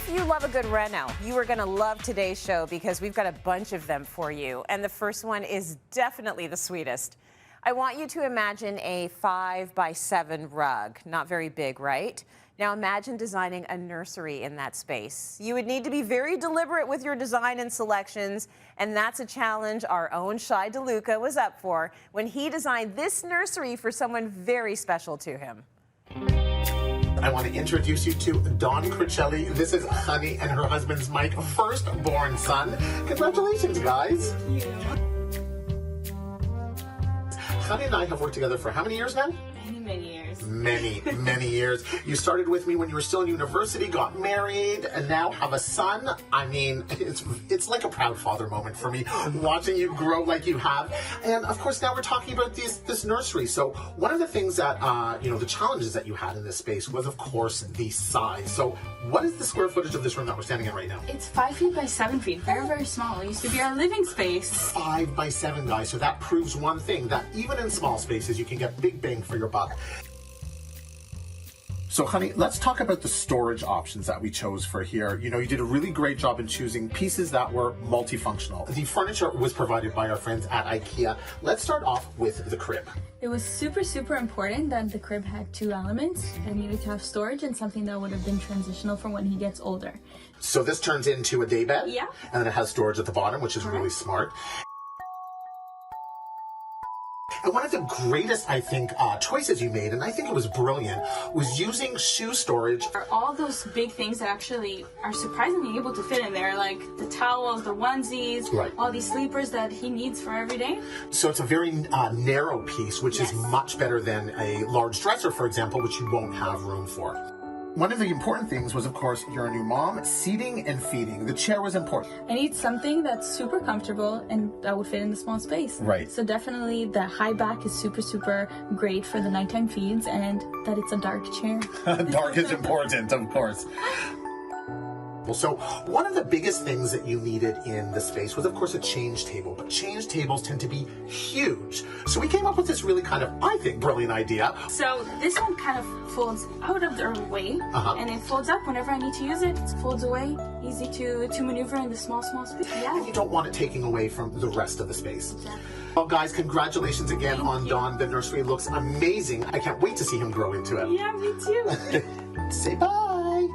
If you love a good reno, you are going to love today's show because we've got a bunch of them for you. And the first one is definitely the sweetest. I want you to imagine a 5x7 rug. Not very big, right? Now imagine designing a nursery in that space. You would need to be very deliberate with your design and selections, and that's a challenge our own Shai Deluca was up for when he designed this nursery for someone very special to him. I want to introduce you to Dawn Cricelli. This is Honey and her husband's Mike, firstborn son. Congratulations, guys. Thank you. Honey and I have worked together for how many years now? Many years. Many years. You started with me when you were still in university, got married, and now have a son. I mean, it's like a proud father moment for me, watching you grow like you have. And of course, now we're talking about this nursery. So one of the things that, the challenges that you had in this space was, of course, the size. So what is the square footage of this room that we're standing in right now? It's 5 feet by 7 feet. Very, very small. It used to be our living space. 5 by 7, guys. So that proves one thing, that even in small spaces, you can get big bang for your buck. So, honey, let's talk about the storage options that we chose for here. You know, you did a really great job in choosing pieces that were multifunctional. The furniture was provided by our friends at IKEA. Let's start off with the crib. It was super, super important that the crib had 2 elements. It needed to have storage and something that would have been transitional for when he gets older. So this turns into a day bed? Yeah. And then it has storage at the bottom, which is Correct. really smart. And one of the greatest, I think, choices you made, and I think it was brilliant, was using shoe storage. All those big things that actually are surprisingly able to fit in there, like the towels, the onesies, Right. all these sleepers that he needs for every day. So it's a very narrow piece, which Yes. is much better than a large dresser, for example, which you won't have room for. One of the important things was, of course, you're a new mom, seating and feeding. The chair was important. I need something that's super comfortable and that would fit in the small space. Right. So definitely the high back is super, super great for the nighttime feeds, and that it's a dark chair. Dark is important, of course. So one of the biggest things that you needed in the space was, of course, a change table. But change tables tend to be huge. So we came up with this really kind of, I think, brilliant idea. So this one kind of folds out of their way, and it folds up whenever I need to use it. It folds away, easy to maneuver in the small space. Yeah. You don't want it taking away from the rest of the space. Exactly. Well, guys, congratulations again Thank on you. Dawn. The nursery looks amazing. I can't wait to see him grow into it. Yeah, me too. Say bye.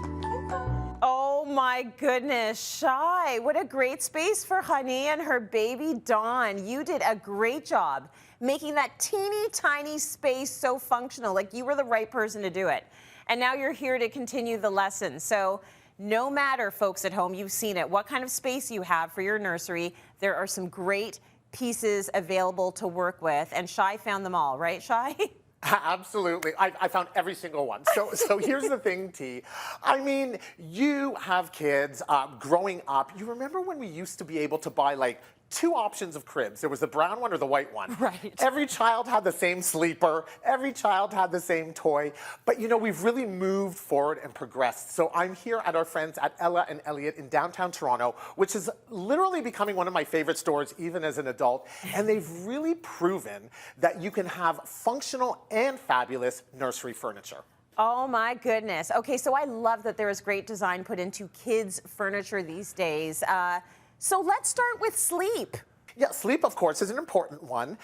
Oh my goodness, Shai, what a great space for Honey and her baby Dawn. You did a great job making that teeny tiny space so functional, like you were the right person to do it. And now you're here to continue the lesson. So no matter, folks at home, you've seen it, what kind of space you have for your nursery, there are some great pieces available to work with. And Shai found them all, right, Shai? Absolutely. I found every single one. So here's the thing, T. I mean, you have kids growing up. You remember when we used to be able to buy like 2 options of cribs? There was the brown one or the white one. Right. Every child had the same sleeper. Every child had the same toy. But, you know, we've really moved forward and progressed. So I'm here at our friends at Ella and Elliot in downtown Toronto, which is literally becoming one of my favorite stores, even as an adult. And they've really proven that you can have functional and fabulous nursery furniture. Oh my goodness. Okay, so I love that there is great design put into kids' furniture these days. So let's start with sleep. Yeah, sleep, of course, is an important one.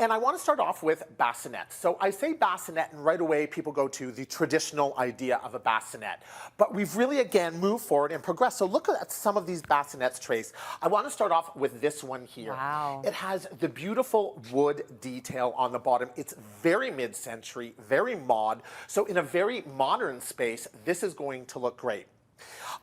And I want to start off with bassinet. So I say bassinet, and right away people go to the traditional idea of a bassinet. But we've really, again, moved forward and progressed. So look at some of these bassinets, Trace. I want to start off with this one here. Wow. It has the beautiful wood detail on the bottom. It's very mid-century, very mod. So in a very modern space, this is going to look great.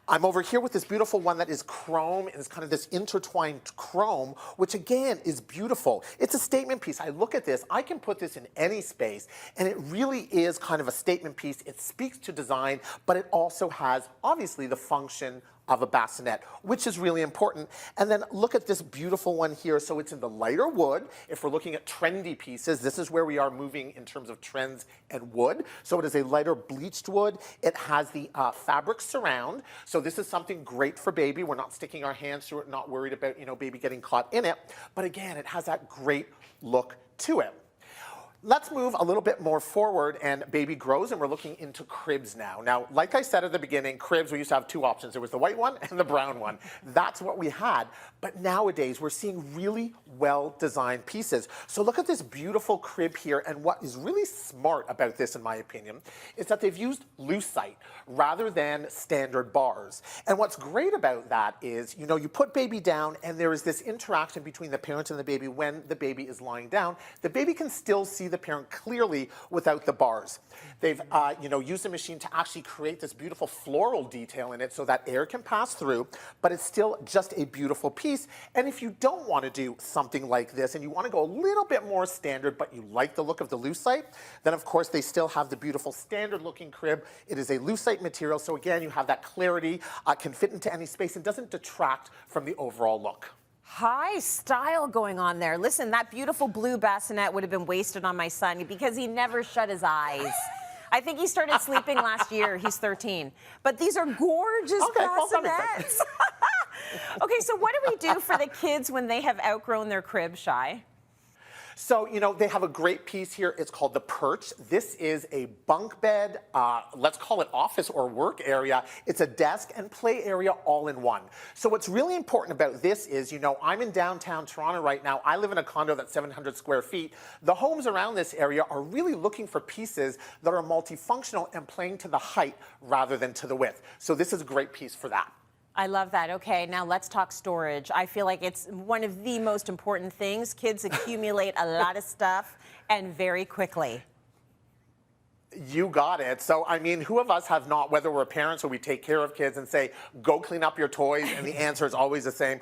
I'm over here with this beautiful one that is chrome, and it's kind of this intertwined chrome, which again is beautiful. It's a statement piece. I look at this, I can put this in any space, and it really is kind of a statement piece. It speaks to design, but it also has, obviously, the function of a bassinet, which is really important. And then look at this beautiful one here. So it's in the lighter wood. If we're looking at trendy pieces, this is where we are moving in terms of trends and wood. So it is a lighter bleached wood. It has the fabric surround. So this is something great for baby. We're not sticking our hands through it, not worried about, baby getting caught in it. But again, it has that great look to it. Let's move a little bit more forward, and baby grows, and we're looking into cribs now. Now, like I said at the beginning, cribs, we used to have two options. There was the white one and the brown one. That's what we had. But nowadays, we're seeing really well-designed pieces. So look at this beautiful crib here, and what is really smart about this, in my opinion, is that they've used lucite rather than standard bars. And what's great about that is, you know, you put baby down, and there is this interaction between the parent and the baby when the baby is lying down. The baby can still see the parent clearly without the bars. They've you know, used the machine to actually create this beautiful floral detail in it so that air can pass through, but it's still just a beautiful piece. And if you don't want to do something like this and you want to go a little bit more standard, but you like the look of the lucite, then of course they still have the beautiful standard looking crib. It is a lucite material, so again, you have that clarity, can fit into any space and doesn't detract from the overall look. High style going on there. Listen, that beautiful blue bassinet would have been wasted on my son because he never shut his eyes. I think he started sleeping last year. He's 13. But these are gorgeous bassinets. Okay, so what do we do for the kids when they have outgrown their crib, Shai? So, you know, they have a great piece here. It's called the perch. This is a bunk bed, let's call it office or work area. It's a desk and play area all in one. So what's really important about this is, you know, I'm in downtown Toronto right now. I live in a condo that's 700 square feet. The homes around this area are really looking for pieces that are multifunctional and playing to the height rather than to the width. So this is a great piece for that. I love that. Okay, now let's talk storage. I feel like it's one of the most important things. Kids accumulate a lot of stuff and very quickly. You got it. So, I mean, who of us have not, whether we're parents or we take care of kids and say, go clean up your toys, and the answer is always the same,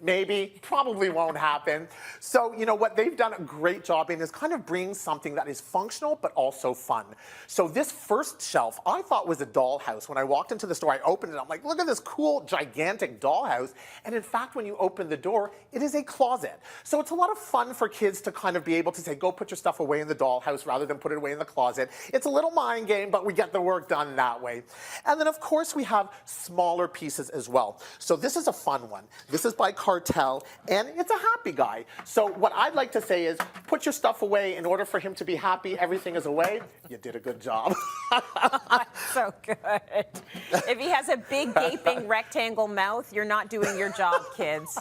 maybe, probably won't happen. So, you know, what they've done a great job in is kind of bring something that is functional but also fun. So this first shelf I thought was a dollhouse. When I walked into the store, I opened it, I'm like, look at this cool, gigantic dollhouse. And in fact, when you open the door, it is a closet. So it's a lot of fun for kids to kind of be able to say, go put your stuff away in the dollhouse rather than put it away in the closet. It's a little mind game, but we get the work done that way. And then, of course, we have smaller pieces as well. So this is a fun one. This is by Cartel, and it's a happy guy. So what I'd like to say is, put your stuff away. In order for him to be happy, everything is away. You did a good job. So good. If he has a big, gaping rectangle mouth, you're not doing your job, kids.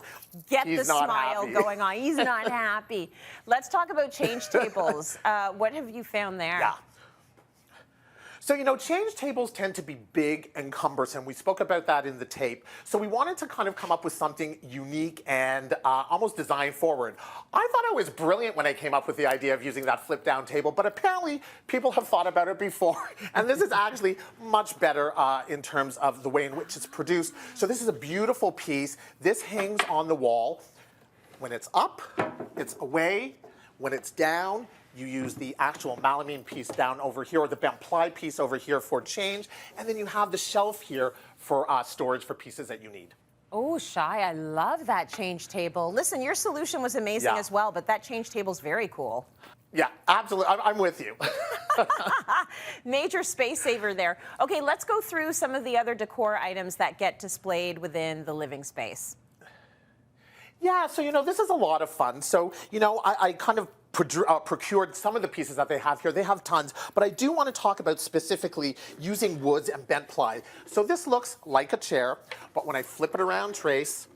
Get the smile going on. He's not happy. Let's talk about change tables. What have you found there? Yeah. So, you know, change tables tend to be big and cumbersome. We spoke about that in the tape. So we wanted to kind of come up with something unique and almost design forward. I thought I was brilliant when I came up with the idea of using that flip down table, but apparently people have thought about it before. And this is actually much better in terms of the way in which it's produced. So this is a beautiful piece. This hangs on the wall. When it's up, it's away. When it's down, you use the actual melamine piece down over here, or the Bambi piece over here for change, and then you have the shelf here for storage for pieces that you need. Oh, Shai, I love that change table. Listen, your solution was amazing as well, but that change table's very cool. Yeah, absolutely. I'm with you. Major space saver there. Okay, let's go through some of the other decor items that get displayed within the living space. Yeah, so, you know, this is a lot of fun. So, you know, I kind of procured some of the pieces that they have here. They have tons, but I do want to talk about specifically using woods and bent ply. So this looks like a chair, but when I flip it around, Trace,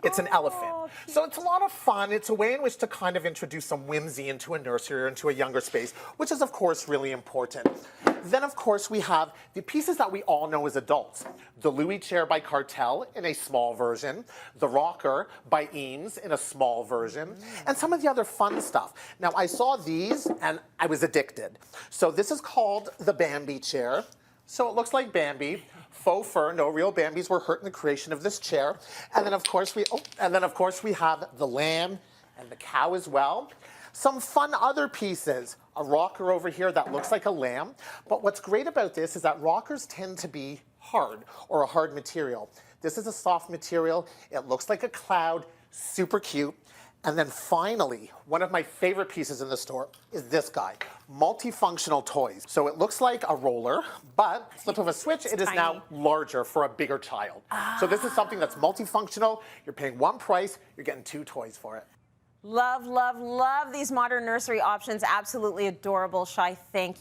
it's an elephant. So it's a lot of fun. It's a way in which to kind of introduce some whimsy into a nursery or into a younger space, which is, of course, really important. Then, of course, we have the pieces that we all know as adults. The Louis chair by Cartel in a small version, the rocker by Eames in a small version, and some of the other fun stuff. Now, I saw these, and I was addicted. So this is called the Bambi Chair. So it looks like Bambi. Faux fur, no real Bambis were hurt in the creation of this chair. And then, of course, we have the lamb and the cow as well. Some fun other pieces. A rocker over here that looks like a lamb. But what's great about this is that rockers tend to be hard, or a hard material. This is a soft material. It looks like a cloud, super cute. And then finally, one of my favorite pieces in the store is this guy, Multifunctional Toys. So it looks like a roller, but flip of a switch, it is now larger for a bigger child. So this is something that's multifunctional. You're paying one price, you're getting two toys for it. Love, love, love these modern nursery options. Absolutely adorable. Shai, thank you.